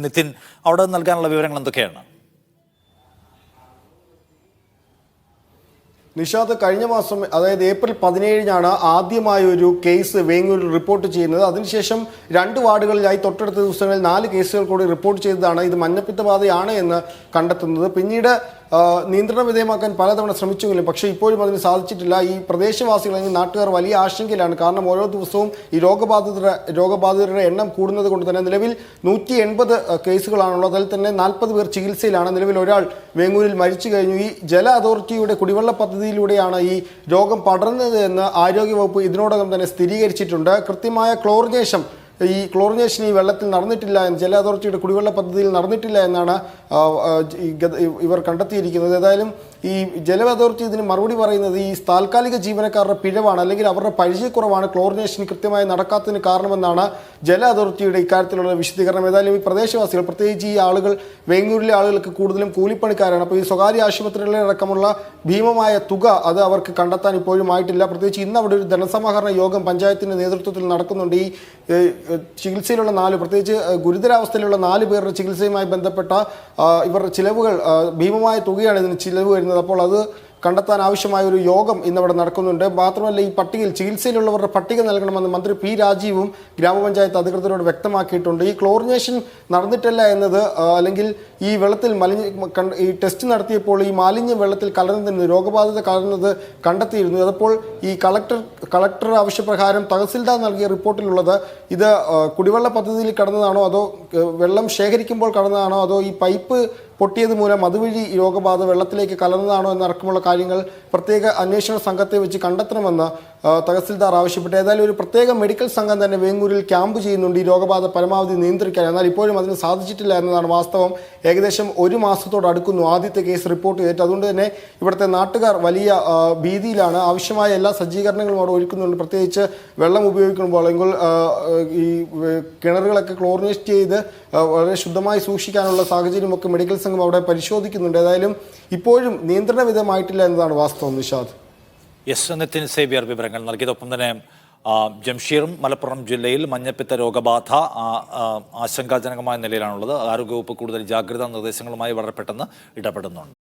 നിതിൻ, അവിടെ നൽകാനുള്ള വിവരങ്ങൾ എന്തൊക്കെയാണ്? നിഷാദ്, കഴിഞ്ഞ മാസം അതായത് ഏപ്രിൽ 17-നാണ് ആദ്യമായി ഒരു കേസ് വേങ്ങൂരിൽ റിപ്പോർട്ട് ചെയ്യുന്നത്. അതിനുശേഷം 2 വാർഡുകളിലായി തൊട്ടടുത്ത ദിവസങ്ങളിൽ 4 കേസുകൾ കൂടി റിപ്പോർട്ട് ചെയ്തതാണ് ഇത് മഞ്ഞപ്പിത്തബാധയാണ് എന്ന് കണ്ടെത്തുന്നത്. പിന്നീട് നിയന്ത്രണ വിധേയമാക്കാൻ പലതവണ ശ്രമിച്ചെങ്കിലും പക്ഷേ ഇപ്പോഴും അതിന് സാധിച്ചിട്ടില്ല. ഈ പ്രദേശവാസികൾ അല്ലെങ്കിൽ നാട്ടുകാർ വലിയ ആശങ്കയിലാണ്. കാരണം ഓരോ ദിവസവും ഈ രോഗബാധിതരുടെ എണ്ണം കൂടുന്നത് കൊണ്ട് തന്നെ നിലവിൽ 180 കേസുകളാണുള്ളത്. അതിൽ തന്നെ 40 പേർ ചികിത്സയിലാണ്. നിലവിൽ ഒരാൾ വേങ്ങൂരിൽ മരിച്ചു കഴിഞ്ഞു. ഈ ജല അതോറിറ്റിയുടെ കുടിവെള്ള പദ്ധതിയിലൂടെയാണ് ഈ രോഗം പടർന്നത് എന്ന് ആരോഗ്യവകുപ്പ് ഇതിനോടകം തന്നെ സ്ഥിരീകരിച്ചിട്ടുണ്ട്. കൃത്യമായ ക്ലോറിനേഷൻ ഈ വെള്ളത്തിൽ നടന്നിട്ടില്ല എന്ന്, ജല അതോറിറ്റിയുടെ കുടിവെള്ള പദ്ധതിയിൽ നടന്നിട്ടില്ല എന്നാണ് ഇവർ കണ്ടെത്തിയിരിക്കുന്നത്. ഏതായാലും ഈ ജല അതോറിറ്റി ഇതിന് മറുപടി പറയുന്നത് ഈ താൽക്കാലിക ജീവനക്കാരുടെ പിഴവാണ്, അല്ലെങ്കിൽ അവരുടെ പരിചയക്കുറവാണ് ക്ലോറിനേഷൻ കൃത്യമായി നടക്കാത്തതിന് കാരണമെന്നാണ് ജല അതോറിറ്റിയുടെ ഇക്കാര്യത്തിലുള്ള വിശദീകരണം. ഏതായാലും ഈ പ്രദേശവാസികൾ, പ്രത്യേകിച്ച് ഈ ആളുകൾ, വേങ്ങൂരിലെ ആളുകൾക്ക് കൂടുതലും കൂലിപ്പണിക്കാരാണ്. അപ്പോൾ ഈ സ്വകാര്യ ആശുപത്രികളിലടക്കമുള്ള ഭീമമായ തുക അത് അവർക്ക് കണ്ടെത്താൻ ഇപ്പോഴും ആയിട്ടില്ല. പ്രത്യേകിച്ച് ഇന്ന് അവിടെ ഒരു ധനസമാഹരണ യോഗം പഞ്ചായത്തിന്റെ നേതൃത്വത്തിൽ നടക്കുന്നുണ്ട്. ഈ ചികിത്സയിലുള്ള 4, പ്രത്യേകിച്ച് ഗുരുതരാവസ്ഥയിലുള്ള 4 പേരുടെ ചികിത്സയുമായി ബന്ധപ്പെട്ട ഇവരുടെ ചിലവുകൾ, ഭീമമായ തുകയാണ് ഇതിന് ചിലവ് വരുന്നത്. അപ്പോൾ അത് കണ്ടെത്താൻ ആവശ്യമായ ഒരു യോഗം ഇന്നവിടെ നടക്കുന്നുണ്ട്. മാത്രമല്ല, ഈ പട്ടികയിൽ ചികിത്സയിലുള്ളവരുടെ പട്ടിക നൽകണമെന്ന് മന്ത്രി പി രാജീവും ഗ്രാമപഞ്ചായത്ത് അധികൃതരോട് വ്യക്തമാക്കിയിട്ടുണ്ട്. ഈ ക്ലോറിനേഷൻ നടന്നിട്ടില്ല എന്നത്, അല്ലെങ്കിൽ ഈ വെള്ളത്തിൽ ഈ ടെസ്റ്റ് നടത്തിയപ്പോൾ ഈ മാലിന്യം വെള്ളത്തിൽ കലർന്നതിന്, രോഗബാധിത കലർന്നത് കണ്ടെത്തിയിരുന്നു. അതപ്പോൾ ഈ കളക്ടർ ആവശ്യപ്രകാരം തഹസിൽദാർ നൽകിയ റിപ്പോർട്ടിലുള്ളത് ഇത് കുടിവെള്ള പദ്ധതിയിൽ കടന്നതാണോ, അതോ വെള്ളം ശേഖരിക്കുമ്പോൾ കടന്നതാണോ, അതോ ഈ പൈപ്പ് പൊട്ടിയത് മൂലം അതുവഴി രോഗബാധ വെള്ളത്തിലേക്ക് കലർന്നതാണോ എന്നടക്കമുള്ള കാര്യങ്ങൾ പ്രത്യേക അന്വേഷണ സംഘത്തെ വെച്ച് കണ്ടെത്തണമെന്ന് തഹസിൽദാർ ആവശ്യപ്പെട്ടു. ഏതായാലും ഒരു പ്രത്യേക മെഡിക്കൽ സംഘം തന്നെ വേങ്ങൂരിൽ ക്യാമ്പ് ചെയ്യുന്നുണ്ട് ഈ രോഗബാധ പരമാവധി നിയന്ത്രിക്കാൻ. എന്നാൽ ഇപ്പോഴും അതിന് സാധിച്ചിട്ടില്ല എന്നതാണ് വാസ്തവം. ഏകദേശം 1 മാസത്തോടടുക്കുന്നു ആദ്യത്തെ കേസ് റിപ്പോർട്ട് ചെയ്തിട്ട്. അതുകൊണ്ട് തന്നെ ഇവിടുത്തെ നാട്ടുകാർ വലിയ ഭീതിയിലാണ്. ആവശ്യമായ എല്ലാ സജ്ജീകരണങ്ങളും അവിടെ ഒരുക്കുന്നുണ്ട്. പ്രത്യേകിച്ച് വെള്ളം ഉപയോഗിക്കുമ്പോൾ, അല്ലെങ്കിൽ ഈ കിണറുകളൊക്കെ ക്ലോറിനേറ്റ് ചെയ്ത് വളരെ ശുദ്ധമായി സൂക്ഷിക്കാനുള്ള സാഹചര്യമൊക്കെ മെഡിക്കൽ സംഘം അവിടെ പരിശോധിക്കുന്നുണ്ട്. ഏതായാലും ഇപ്പോഴും നിയന്ത്രണ വിധമായിട്ടില്ല എന്നതാണ് വാസ്തവം. നിഷാദ്. യെസ്, നിതിൻ സേവ്യർ വിവരങ്ങൾ നൽകിയതൊപ്പം തന്നെ ജംഷീറും മലപ്പുറം ജില്ലയിൽ മഞ്ഞപ്പിത്ത രോഗബാധ ആശങ്കാജനകമായ നിലയിലാണുള്ളത്. ആരോഗ്യവകുപ്പ് കൂടുതൽ ജാഗ്രതാ നിർദ്ദേശങ്ങളുമായി വളരെ പെട്ടെന്ന് ഇടപെടുന്നുണ്ട്.